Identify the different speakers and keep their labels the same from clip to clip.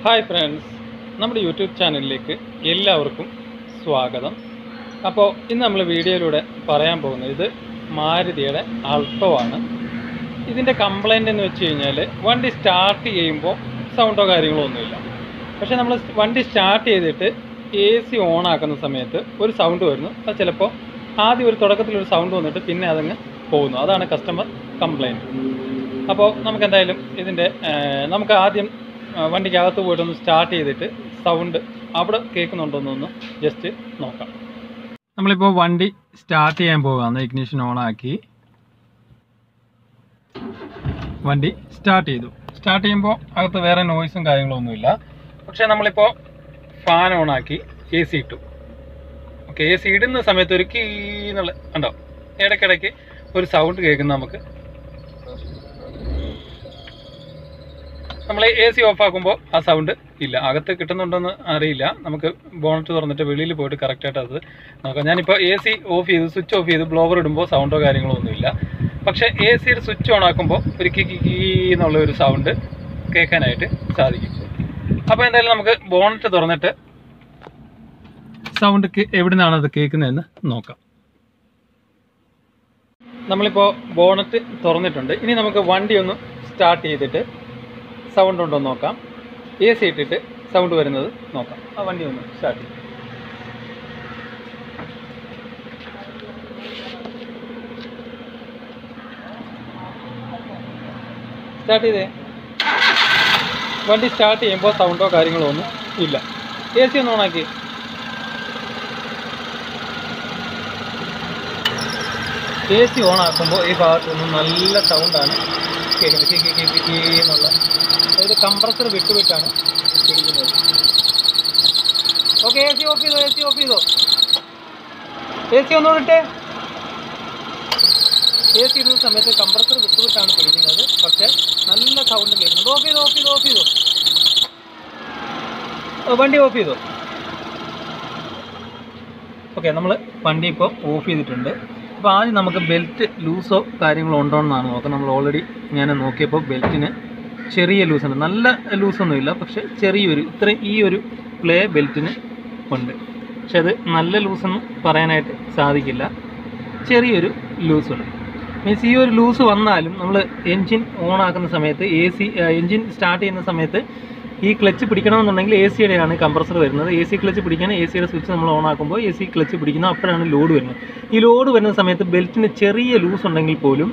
Speaker 1: Hi friends, നമ്മുടെ YouTube ചാനലിലേക്ക് എല്ലാവർക്കും സ്വാഗതം. അപ്പോൾ ഇന്ന് നമ്മൾ വീഡിയോയിലൂടെ പറയാൻ പോകുന്നത് ഇത് മാരുതിയുടെ ആൾട്ടോ ആണ്. ഇതിൻ്റെ കംപ്ലൈൻ്റ് എന്ന് വെച്ച് കഴിഞ്ഞാൽ വണ്ടി സ്റ്റാർട്ട് ചെയ്യുമ്പോൾ സൗണ്ടോ കാര്യങ്ങളോ ഒന്നുമില്ല. പക്ഷേ നമ്മൾ വണ്ടി സ്റ്റാർട്ട് ചെയ്തിട്ട് AC ഓൺ ആക്കുന്ന സമയത്ത് ഒരു സൗണ്ട് വരുന്നു. അത് ചിലപ്പോൾ ആദ്യം ഒരു തുടക്കത്തിലൊരു സൗണ്ട് വന്നിട്ട് പിന്നെ അതങ്ങ് പോകുന്നു. അതാണ് കസ്റ്റമർ കംപ്ലൈൻറ്റ്. അപ്പോൾ നമുക്കെന്തായാലും നമുക്ക് ആദ്യം വണ്ടിക്കകത്ത് പോയിട്ടൊന്ന് സ്റ്റാർട്ട് ചെയ്തിട്ട് സൗണ്ട് അവിടെ കേൾക്കുന്നുണ്ടോയെന്നൊന്ന് ജസ്റ്റ് നോക്കാം. നമ്മളിപ്പോൾ വണ്ടി സ്റ്റാർട്ട് ചെയ്യാൻ പോകുകയാണ്. ഇഗ്നിഷൻ ഓണാക്കി വണ്ടി സ്റ്റാർട്ട് ചെയ്തു. സ്റ്റാർട്ട് ചെയ്യുമ്പോൾ അകത്ത് വേറെ നോയ്സും കാര്യങ്ങളൊന്നുമില്ല. പക്ഷേ നമ്മളിപ്പോൾ ഫാൻ ഓണാക്കി AC ഇട്ടു. ഓക്കെ, AC ഇടുന്ന സമയത്ത് ഒരു കീ എന്നുള്ള ഉണ്ടോ, ഇടയ്ക്കിടയ്ക്ക് ഒരു സൗണ്ട് കേൾക്കുന്ന നമുക്ക്. നമ്മൾ AC ഓഫ് ആക്കുമ്പോൾ ആ സൗണ്ട് ഇല്ല. അകത്ത് കിട്ടുന്നുണ്ടോയെന്ന് അറിയില്ല. നമുക്ക് ബോണറ്റ് തുറന്നിട്ട് വെളിയിൽ പോയിട്ട് കറക്റ്റായിട്ട് അത് നോക്കാം. ഞാനിപ്പോൾ AC ഓഫ് ചെയ്ത് സ്വിച്ച് ഓഫ് ചെയ്ത് ബ്ലോവർ ഇടുമ്പോൾ സൗണ്ടോ കാര്യങ്ങളോ ഒന്നുമില്ല. പക്ഷേ ACയുടെ സ്വിച്ച് ഓൺ ആക്കുമ്പോൾ ഒരു കീ എന്നുള്ള ഒരു സൗണ്ട് കേൾക്കാനായിട്ട് സാധിക്കും. അപ്പോൾ എന്തായാലും നമുക്ക് ബോണറ്റ് തുറന്നിട്ട് സൗണ്ട് എവിടെ നിന്നാണ് അത് കേൾക്കുന്നതെന്ന് നോക്കാം. നമ്മളിപ്പോൾ ബോണറ്റ് തുറന്നിട്ടുണ്ട്. ഇനി നമുക്ക് വണ്ടി ഒന്ന് സ്റ്റാർട്ട് ചെയ്തിട്ട് സൗണ്ട് ഉണ്ടോ എന്ന് നോക്കാം. AC ഇട്ടിട്ട് സൗണ്ട് വരുന്നത് നോക്കാം. ആ വണ്ടി ഒന്ന് സ്റ്റാർട്ട് ചെയ്യും. സ്റ്റാർട്ട് ചെയ്തേ. വണ്ടി സ്റ്റാർട്ട് ചെയ്യുമ്പോൾ സൗണ്ടോ കാര്യങ്ങളോ ഒന്നും ഇല്ല. AC ഒന്ന് ഓണാക്കി. AC ഓൺ ആക്കുമ്പോൾ ഈ ഭാഗത്തൊന്നും നല്ല സൗണ്ടാണ് കേൾക്കുന്നത്. എന്നുള്ള അതായത് കംപ്രസർ വിട്ടുവിട്ടാണ് പിടിക്കുന്നത്. ഓക്കെ, AC ഓഫ് ചെയ്തോ. AC ഓഫ് ചെയ്തോ. AC ഒന്നുകൂടെ ഇട്ടേ. AC ഇടുന്ന സമയത്ത് കംപ്രസർ വിട്ടുവിട്ടാണ് പിടിക്കുന്നത്. പക്ഷേ നല്ല സൗണ്ട് കേൾക്കുന്നത്. ഓഫ് ചെയ്തോ, ഓഫ് ചെയ്തോ, ഓഫ് ചെയ്തോ. വണ്ടി ഓഫ് ചെയ്തോ. ഓക്കെ, നമ്മൾ വണ്ടി ഇപ്പോൾ ഓഫ് ചെയ്തിട്ടുണ്ട്. അപ്പോൾ ആദ്യം നമുക്ക് ബെൽറ്റ് ലൂസോ കാര്യങ്ങളോ ഉണ്ടോ എന്നാണ് നോക്കാം. നമ്മൾ ഓൾറെഡി ഞാൻ നോക്കിയപ്പോൾ ബെൽറ്റിന് ചെറിയ ലൂസുണ്ട്. നല്ല ലൂസൊന്നുമില്ല, പക്ഷേ ചെറിയൊരു ഈ ഒരു പ്ലേ ബെൽറ്റിന് ഉണ്ട്. പക്ഷെ അത് നല്ല ലൂസൊന്നും പറയാനായിട്ട് സാധിക്കില്ല. ചെറിയൊരു ലൂസുണ്ട്. മീൻസ് ഈ ഒരു ലൂസ് വന്നാലും നമ്മൾ എൻജിൻ ഓൺ ആക്കുന്ന സമയത്ത് എൻജിൻ സ്റ്റാർട്ട് ചെയ്യുന്ന സമയത്ത് ഈ ക്ലച്ച് പിടിക്കണമെന്നുണ്ടെങ്കിൽ ACയുടെയാണ് കംപ്രസർ വരുന്നത്. AC ക്ലച്ച് പിടിക്കാൻ ACയുടെ സ്വിച്ച് നമ്മൾ ഓൺ ആക്കുമ്പോൾ AC ക്ലച്ച് പിടിക്കുന്നത്, അപ്പോഴാണ് ലോഡ് വരുന്നത്. ഈ ലോഡ് വരുന്ന സമയത്ത് ബെൽറ്റിന് ചെറിയ ലൂസ് ഉണ്ടെങ്കിൽ പോലും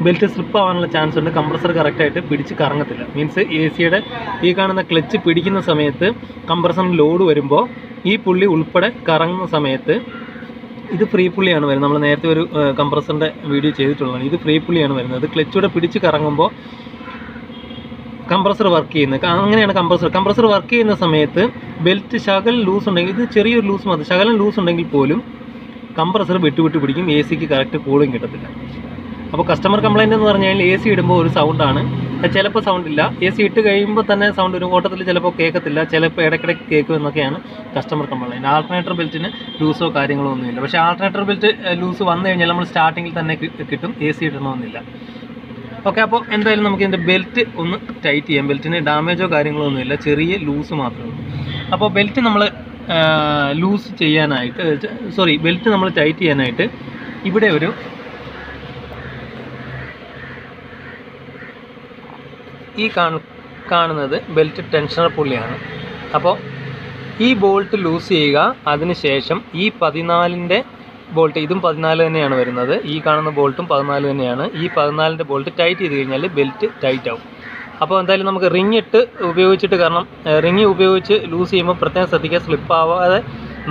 Speaker 1: ബെൽറ്റ് സ്ലിപ്പ് ആവാനുള്ള ചാൻസ് ഉണ്ട്. കംപ്രസർ കറക്റ്റായിട്ട് പിടിച്ച് കറങ്ങത്തില്ല. മീൻസ് ACയുടെ ഈ കാണുന്ന ക്ലച്ച് പിടിക്കുന്ന സമയത്ത് കംപ്രസറിന് ലോഡ് വരുമ്പോൾ ഈ പുള്ളി ഉൾപ്പെടെ കറങ്ങുന്ന സമയത്ത് ഇത് ഫ്രീ പുള്ളിയാണ് വരുന്നത്. നമ്മൾ നേരത്തെ ഒരു കംപ്രസറിൻ്റെ വീഡിയോ ചെയ്തിട്ടുള്ളതാണ്. ഇത് ഫ്രീ പുള്ളിയാണ് വരുന്നത്. ക്ലച്ചൂടെ പിടിച്ച് കറങ്ങുമ്പോൾ കംപ്രസർ വർക്ക് ചെയ്യുന്നത്. അങ്ങനെയാണ് കംപ്രസർ വർക്ക് ചെയ്യുന്ന സമയത്ത് ബെൽറ്റ് ശകലം ലൂസ് ഉണ്ടെങ്കിൽ, ഇത് ചെറിയൊരു ലൂസ് മതി, ശകലം ലൂസ് ഉണ്ടെങ്കിൽ പോലും കംപ്രസർ വിട്ട് പിടിക്കും. ACക്ക് കറക്റ്റ് കൂളിംഗ് കിട്ടത്തില്ല. അപ്പോൾ കസ്റ്റമർ കംപ്ലയിൻ്റ് എന്ന് പറഞ്ഞു കഴിഞ്ഞാൽ AC ഇടുമ്പോൾ ഒരു സൗണ്ടാണ്, ചിലപ്പോൾ സൗണ്ട് ഇല്ല. AC ഇട്ട് കഴിയുമ്പോൾ തന്നെ സൗണ്ട് ഒരു ഓട്ടത്തിൽ ചിലപ്പോൾ കേൾക്കത്തില്ല, ചിലപ്പോൾ ഇടയ്ക്കിടയ്ക്ക് കേൾക്കും എന്നൊക്കെയാണ് കസ്റ്റമർ കംപ്ലയിൻ്റ്. ആൾട്ടർനേറ്റർ ബെൽറ്റിന് ലൂസോ കാര്യങ്ങളോ ഒന്നുമില്ല. പക്ഷേ ആൾട്ടർനേറ്റർ ബെൽറ്റ് ലൂസ് വന്നു കഴിഞ്ഞാൽ നമ്മൾ സ്റ്റാർട്ടിങ്ങിൽ തന്നെ കിട്ടും. AC ഇടണമെന്നില്ല. ഓക്കെ, അപ്പോൾ എന്തായാലും നമുക്ക് ഇതിൻ്റെ ബെൽറ്റ് ഒന്ന് ടൈറ്റ് ചെയ്യാം. ബെൽറ്റിന് ഡാമേജോ കാര്യങ്ങളോ ഒന്നുമില്ല, ചെറിയ ലൂസ് മാത്രമേ ഉള്ളൂ. അപ്പോൾ ബെൽറ്റ് നമ്മൾ ലൂസ് ചെയ്യാനായിട്ട് ബെൽറ്റ് നമ്മൾ ടൈറ്റ് ചെയ്യാനായിട്ട് ഇവിടെ ഒരു ഈ കാണുന്നത് ബെൽറ്റ് ടെൻഷനർ പുള്ളിയാണ്. അപ്പോൾ ഈ ബോൾട്ട് ലൂസ് ചെയ്യുക. അതിനുശേഷം ഈ 14ൻ്റെ ബോൾട്ട്, ഇതും 14 തന്നെയാണ് വരുന്നത്. ഈ കാണുന്ന ബോൾട്ടും 14 തന്നെയാണ്. ഈ 14ൻ്റെ ബോൾട്ട് ടൈറ്റ് ചെയ്ത് കഴിഞ്ഞാൽ ബെൽറ്റ് ടൈറ്റ് ആവും. അപ്പോൾ എന്തായാലും നമുക്ക് റിങ് ഇട്ട് ഉപയോഗിച്ചിട്ട്, കാരണം റിങ് ഉപയോഗിച്ച് ലൂസ് ചെയ്യുമ്പോൾ പ്രത്യേകം ശ്രദ്ധിക്കുക, സ്ലിപ്പ് ആവാതെ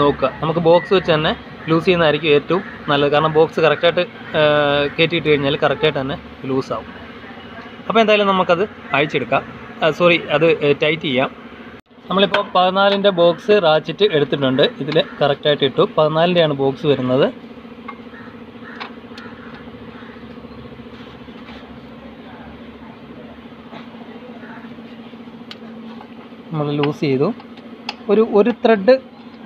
Speaker 1: നോക്കുക. നമുക്ക് ബോക്സ് വെച്ച് തന്നെ ലൂസ് ചെയ്യുന്നതായിരിക്കും ഏറ്റവും നല്ലത്. കാരണം ബോക്സ് കറക്റ്റായിട്ട് കയറ്റിയിട്ട് കഴിഞ്ഞാൽ കറക്റ്റായിട്ട് തന്നെ ലൂസാവും. അപ്പോൾ എന്തായാലും നമുക്കത് അഴിച്ചെടുക്കാം. അത് ടൈറ്റ് ചെയ്യാം. നമ്മളിപ്പോൾ 14ൻ്റെ ബോക്സ് റാച്ചിറ്റ് എടുത്തിട്ടുണ്ട്. ഇതിൽ കറക്റ്റായിട്ട് ഇട്ടു. 14ൻ്റെയാണ് ബോക്സ് വരുന്നത്. നമ്മൾ ലൂസ് ചെയ്തു. ഒരു ത്രെഡ്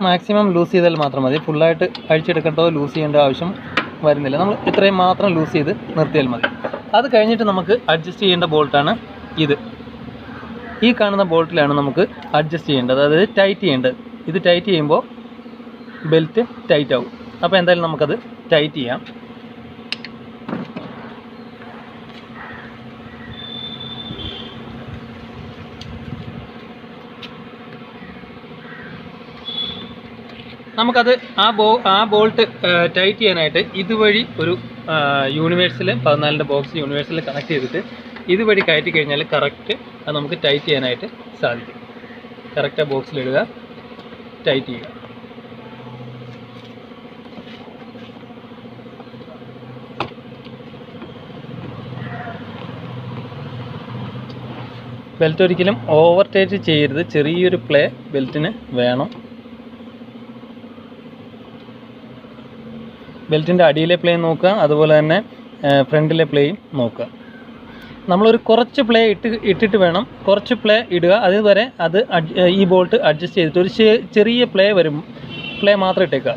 Speaker 1: മാക്സിമം ലൂസ് ചെയ്താൽ മാത്രം മതി. ഫുള്ളായിട്ട് അഴിച്ചെടുക്കേണ്ടതോ ലൂസ് ചെയ്യേണ്ട ആവശ്യം വരുന്നില്ല. നമ്മൾ ഇത്രയും മാത്രം ലൂസ് ചെയ്ത് നിർത്തിയാൽ മതി. അത് കഴിഞ്ഞിട്ട് നമുക്ക് അഡ്ജസ്റ്റ് ചെയ്യേണ്ട ബോൾട്ടാണ് ഇത്. ഈ കാണുന്ന ബോൾട്ടിലാണ് നമുക്ക് അഡ്ജസ്റ്റ് ചെയ്യേണ്ടത്, അതായത് ടൈറ്റ് ചെയ്യേണ്ടത്. ഇത് ടൈറ്റ് ചെയ്യുമ്പോൾ ബെൽറ്റ് ടൈറ്റ് ആവും. അപ്പോൾ എന്തായാലും നമുക്കത് ടൈറ്റ് ചെയ്യാം. നമുക്കത് ആ ബോൾട്ട് ടൈറ്റ് ചെയ്യാനായിട്ട് ഇതുവഴി ഒരു യൂണിവേഴ്സൽ 14-ൻ്റെ ബോക്സ് യൂണിവേഴ്സൽ കണക്ട് ചെയ്തിട്ട് ഇതുവഴി കയറ്റി കഴിഞ്ഞാൽ കറക്റ്റ് അത് നമുക്ക് ടൈറ്റ് ചെയ്യാനായിട്ട് സാധിക്കും. കറക്റ്റ് ആ ബോക്സിലിടുക, ടൈറ്റ് ചെയ്യുക. ബെൽറ്റ് ഒരിക്കലും ഓവർ ടൈറ്റ് ചെയ്യരുത്, ചെറിയൊരു പ്ലേ ബെൽറ്റിന് വേണം. ബെൽറ്റിൻ്റെ അടിയിലെ പ്ലേ നോക്കുക, അതുപോലെ തന്നെ ഫ്രണ്ടിലെ പ്ലേയും നോക്കുക. നമ്മളൊരു കുറച്ച് പ്ലേ ഇട്ടിട്ട് വേണം, കുറച്ച് പ്ലേ ഇടുക. അതുവരെ അത് ഈ ബോൾട്ട് അഡ്ജസ്റ്റ് ചെയ്തിട്ട് ഒരു ചെറിയ പ്ലേ മാത്രം ഇട്ടേക്കുക.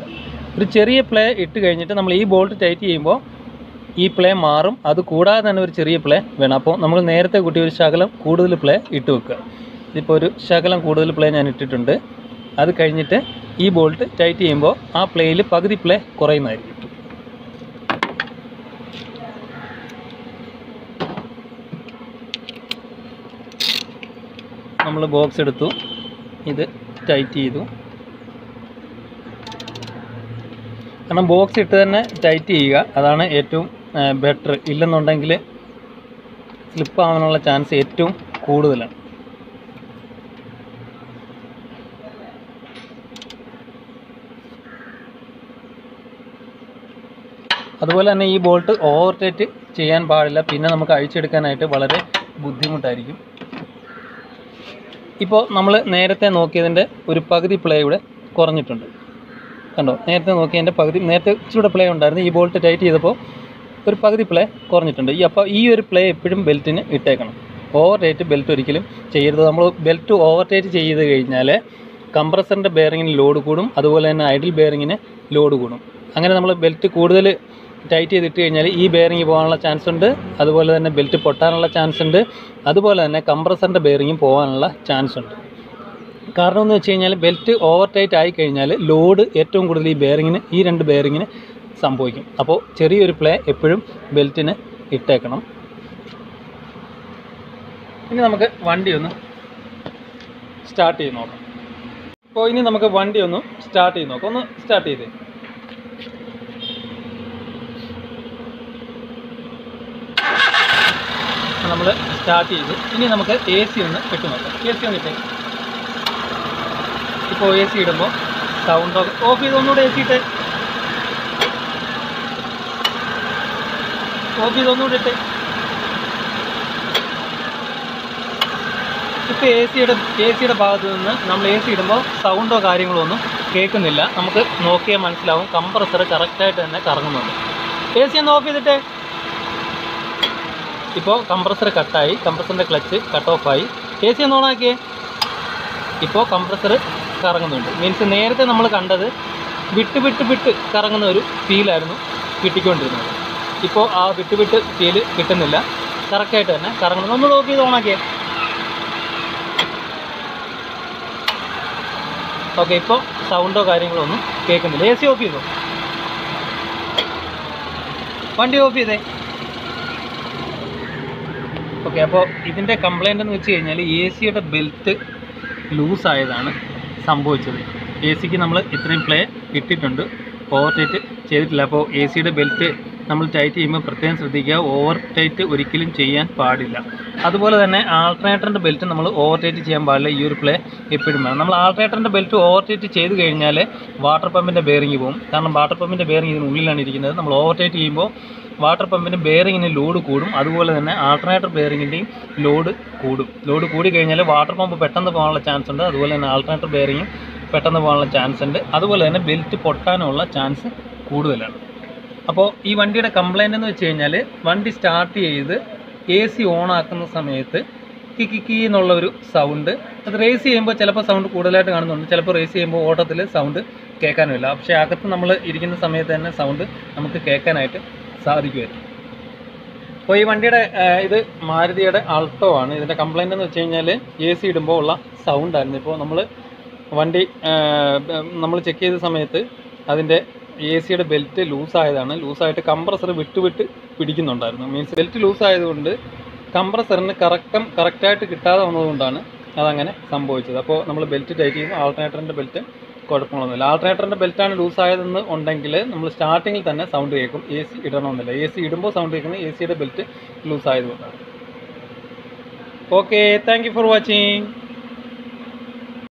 Speaker 1: ഒരു ചെറിയ പ്ലേ ഇട്ട് കഴിഞ്ഞിട്ട് നമ്മൾ ഈ ബോൾട്ട് ടൈറ്റ് ചെയ്യുമ്പോൾ ഈ പ്ലേ മാറും. അത് കൂടാതെ തന്നെ ഒരു ചെറിയ പ്ലേ വേണം. അപ്പോൾ നമ്മൾ നേരത്തെ കൂട്ടി ഒരു ശകലം കൂടുതൽ പ്ലേ ഇട്ട് വെക്കുക. ഇതിപ്പോൾ ഒരു ശകലം കൂടുതൽ പ്ലേ ഞാൻ ഇട്ടിട്ടുണ്ട്. അത് കഴിഞ്ഞിട്ട് ഈ ബോൾട്ട് ടൈറ്റ് ചെയ്യുമ്പോൾ ആ പ്ലേയിൽ പകുതി പ്ലേ കുറയുന്നതായിരിക്കും. നമ്മൾ ബോക്സ് എടുത്തു, ഇത് ടൈറ്റ് ചെയ്തു. കാരണം ബോക്സ് ഇട്ട് തന്നെ ടൈറ്റ് ചെയ്യുക, അതാണ് ഏറ്റവും ബെറ്റർ. ഇല്ലെന്നുണ്ടെങ്കിൽ സ്ലിപ്പ് ആവാനുള്ള ചാൻസ് ഏറ്റവും കൂടുതലാണ്. അതുപോലെ തന്നെ ഈ ബോൾട്ട് ഓവർ ടൈറ്റ് ചെയ്യാൻ പാടില്ല, പിന്നെ നമുക്ക് അഴിച്ചെടുക്കാനായിട്ട് വളരെ ബുദ്ധിമുട്ടായിരിക്കും. ഇപ്പോൾ നമ്മൾ നേരത്തെ നോക്കിയതിൻ്റെ ഒരു പകുതി പ്ലേ ഇവിടെ കുറഞ്ഞിട്ടുണ്ട്, കണ്ടോ? നേരത്തെ നോക്കിയതിൻ്റെ പകുതി, നേരത്തെ ഇച്ചിരി പ്ലേ ഉണ്ടായിരുന്നു. ഈ ബോൾട്ട് ടൈറ്റ് ചെയ്തപ്പോൾ ഒരു പകുതി പ്ലേ കുറഞ്ഞിട്ടുണ്ട്. അപ്പോൾ ഈ ഒരു പ്ലേ എപ്പോഴും ബെൽറ്റിന് ഇട്ടേക്കണം. ഓവർ ടൈറ്റ് ബെൽറ്റ് ഒരിക്കലും ചെയ്യരുത്. നമ്മൾ ബെൽറ്റ് ഓവർ ടൈറ്റ് ചെയ്ത് കഴിഞ്ഞാൽ കംപ്രസറിൻ്റെ ബെയറിങ്ങിന് ലോഡ് കൂടും, അതുപോലെ തന്നെ ഐഡിൽ ബെയറിങ്ങിന് ലോഡ് കൂടും. അങ്ങനെ നമ്മൾ ബെൽറ്റ് കൂടുതൽ ടൈറ്റ് ചെയ്തിട്ട് കഴിഞ്ഞാൽ ഈ ബെയറിങ് പോകാനുള്ള ചാൻസ് ഉണ്ട്, അതുപോലെ തന്നെ ബെൽറ്റ് പൊട്ടാനുള്ള ചാൻസ് ഉണ്ട്, അതുപോലെ തന്നെ കംപ്രസറിൻ്റെ ബെയറിങ്ങും പോകാനുള്ള ചാൻസ് ഉണ്ട്. കാരണം എന്ന് വെച്ച് കഴിഞ്ഞാൽ ബെൽറ്റ് ഓവർ ടൈറ്റ് ആയി കഴിഞ്ഞാൽ ലോഡ് ഏറ്റവും കൂടുതൽ ഈ രണ്ട് ബെയറിങ്ങിന് സംഭവിക്കും. അപ്പോൾ ചെറിയൊരു പ്ലേ എപ്പോഴും ബെൽറ്റിന് ഇട്ടേക്കണം. ഇനി നമുക്ക് വണ്ടി ഒന്ന് സ്റ്റാർട്ട് ചെയ്ത് നോക്കാം. അപ്പോൾ ഇനി നമുക്ക് വണ്ടി ഒന്ന് സ്റ്റാർട്ട് ചെയ്ത് നോക്കാം. ഒന്ന് സ്റ്റാർട്ട് ചെയ്തേ. നമ്മൾ സ്റ്റാർട്ട് ചെയ്തു. ഇനി നമുക്ക് എ സി ഒന്ന് ഇട്ട് നോക്കാം. എ സി ഒന്ന് ഇട്ടേ. ഇപ്പോൾ എ സി ഇടുമ്പോൾ സൗണ്ടൊക്കെ ഓഫ് ചെയ്ത് ഒന്നുകൂടെ എ സി ഇട്ടേ. ഓഫ് ചെയ്ത് ഒന്നുകൂടെ ഇട്ടേ. ഇപ്പോൾ എ സിയുടെ ഭാഗത്ത് നിന്ന് നമ്മൾ എ സി ഇടുമ്പോൾ സൗണ്ടോ കാര്യങ്ങളോ ഒന്നും കേൾക്കുന്നില്ല. നമുക്ക് നോക്കിയാൽ മനസ്സിലാവും കംപ്രസർ കറക്റ്റായിട്ട് തന്നെ കറങ്ങുന്നുണ്ട്. എ സി ഒന്ന് ഓഫ് ചെയ്തിട്ടേ. ഇപ്പോൾ കംപ്രസർ കട്ടായി, കംപ്രസറിൻ്റെ ക്ലച്ച് കട്ട് ഓഫായി. എ സി ഒന്ന് ഓണാക്കിയേ. ഇപ്പോൾ കംപ്രസർ കറങ്ങുന്നുണ്ട്. മീൻസ് നേരത്തെ നമ്മൾ കണ്ടത് വിട്ട് കറങ്ങുന്ന ഒരു ഫീലായിരുന്നു കിട്ടിക്കൊണ്ടിരുന്നത്. ഇപ്പോൾ ആ വിട്ട് ഫീല് കിട്ടുന്നില്ല, കറക്റ്റായിട്ട് തന്നെ കറങ്ങുന്നു. നമ്മൾ ഓഫ് ചെയ്ത് ഓണാക്കിയേ. ഓക്കെ, ഇപ്പോൾ സൗണ്ടോ കാര്യങ്ങളോ ഒന്നും കേൾക്കുന്നില്ല. എ സി ഓഫ് ചെയ്തോ. വണ്ടി ഓഫ് ചെയ്തേ. ഓക്കെ, അപ്പോൾ ഇതിൻ്റെ കംപ്ലൈൻ്റ് എന്ന് വെച്ച് കഴിഞ്ഞാൽ എ സിയുടെ ബെൽറ്റ് ലൂസായതാണ് സംഭവിച്ചത്. എ സിക്ക് നമ്മൾ ഇത്രയും പ്ലേ ഇട്ടിട്ടുണ്ട്, ഓവർ ടൈറ്റ് ചെയ്തിട്ടില്ല. അപ്പോൾ എ സിയുടെ ബെൽറ്റ് നമ്മൾ ടൈറ്റ് ചെയ്യുമ്പോൾ പ്രത്യേകം ശ്രദ്ധിക്കുക, ഓവർ ടൈറ്റ് ഒരിക്കലും ചെയ്യാൻ പാടില്ല. അതുപോലെ തന്നെ ആൾട്ടർനേറ്ററിൻ്റെ ബെൽറ്റ് നമ്മൾ ഓവർ ടൈറ്റ് ചെയ്യാൻ പാടില്ല. ഈ ഒരു പ്ലേ എപ്പോഴും വേണം. നമ്മൾ ആൾട്ടർനേറ്ററിൻ്റെ ബെൽറ്റ് ഓവർ ടൈറ്റ് ചെയ്ത് കഴിഞ്ഞാൽ വാട്ടർ പമ്പിൻ്റെ ബെയറിംഗ് പോകും. കാരണം വാട്ടർ പമ്പിൻ്റെ ബെയറിംഗ് ഇതിനുള്ളിലാണ് ഇരിക്കുന്നത്. നമ്മൾ ഓവർ ടൈറ്റ് ചെയ്യുമ്പോൾ വാട്ടർ പമ്പിന് ബെയറിങ്ങിന് ലോഡ് കൂടും, അതുപോലെ തന്നെ ആൾട്ടർനേറ്റർ ബെയറിങ്ങിൻ്റെയും ലോഡ് കൂടും. ലോഡ് കൂടി കഴിഞ്ഞാൽ വാട്ടർ പമ്പ് പെട്ടെന്ന് പോകാനുള്ള ചാൻസ് ഉണ്ട്, അതുപോലെ തന്നെ ആൾട്ടർനേറ്റർ ബെയറിങ്ങും പെട്ടെന്ന് പോകാനുള്ള ചാൻസ് ഉണ്ട്, അതുപോലെ തന്നെ ബെൽറ്റ് പൊട്ടാനുള്ള ചാൻസ് കൂടുതലാണ്. അപ്പോൾ ഈ വണ്ടിയുടെ കംപ്ലൈൻ്റ് എന്ന് വെച്ച് കഴിഞ്ഞാൽ വണ്ടി സ്റ്റാർട്ട് ചെയ്ത് എ സി ഓൺ ആക്കുന്ന സമയത്ത് കിക്കി എന്നുള്ള ഒരു സൗണ്ട്, അത് റേസ് ചെയ്യുമ്പോൾ ചിലപ്പോൾ സൗണ്ട് കൂടുതലായിട്ട് കാണുന്നുണ്ട്, ചിലപ്പോൾ റേസ് ചെയ്യുമ്പോൾ ഓട്ടത്തിൽ സൗണ്ട് കേൾക്കാനുമില്ല. പക്ഷേ അകത്ത് നമ്മൾ ഇരിക്കുന്ന സമയത്ത് തന്നെ സൗണ്ട് നമുക്ക് കേൾക്കാനായിട്ട് സാധിക്കുമായിരുന്നു. അപ്പോൾ ഈ വണ്ടിയുടെ ഇത് മാരുതിയുടെ ആൾട്ടോ ആണ്. ഇതിൻ്റെ കംപ്ലൈൻ്റ് എന്ന് വെച്ച് കഴിഞ്ഞാൽ AC ഇടുമ്പോൾ ഉള്ള സൗണ്ടായിരുന്നു. ഇപ്പോൾ വണ്ടി നമ്മൾ ചെക്ക് ചെയ്ത സമയത്ത് അതിൻ്റെ AC ബെൽറ്റ് ലൂസായതാണ്. ലൂസായിട്ട് കംപ്രസർ വിട്ട് പിടിക്കുന്നുണ്ടായിരുന്നു. മീൻസ് ബെൽറ്റ് ലൂസായതുകൊണ്ട് കംപ്രസറിന് കറക്റ്റായിട്ട് കിട്ടാതെ വന്നതുകൊണ്ടാണ് അതങ്ങനെ സംഭവിച്ചത്. അപ്പോൾ നമ്മൾ ബെൽറ്റ് ടൈറ്റ് ചെയ്യുമ്പോൾ ആൾട്ടർനേറ്ററിൻ്റെ ബെൽറ്റ് കുഴപ്പങ്ങളൊന്നുമില്ല. ആൾട്ടർനേറ്ററിൻ്റെ ബെൽറ്റാണ് ലൂസായതെന്ന് ഉണ്ടെങ്കിൽ നമ്മൾ സ്റ്റാർട്ടിങ്ങിൽ തന്നെ സൗണ്ട് കേൾക്കും. AC ഇടണമെന്നില്ല. AC ഇടുമ്പോൾ സൗണ്ട് കേൾക്കുന്നത് AC ബെൽറ്റ് ലൂസായതുകൊണ്ടാണ്. Okay, thank you for watching.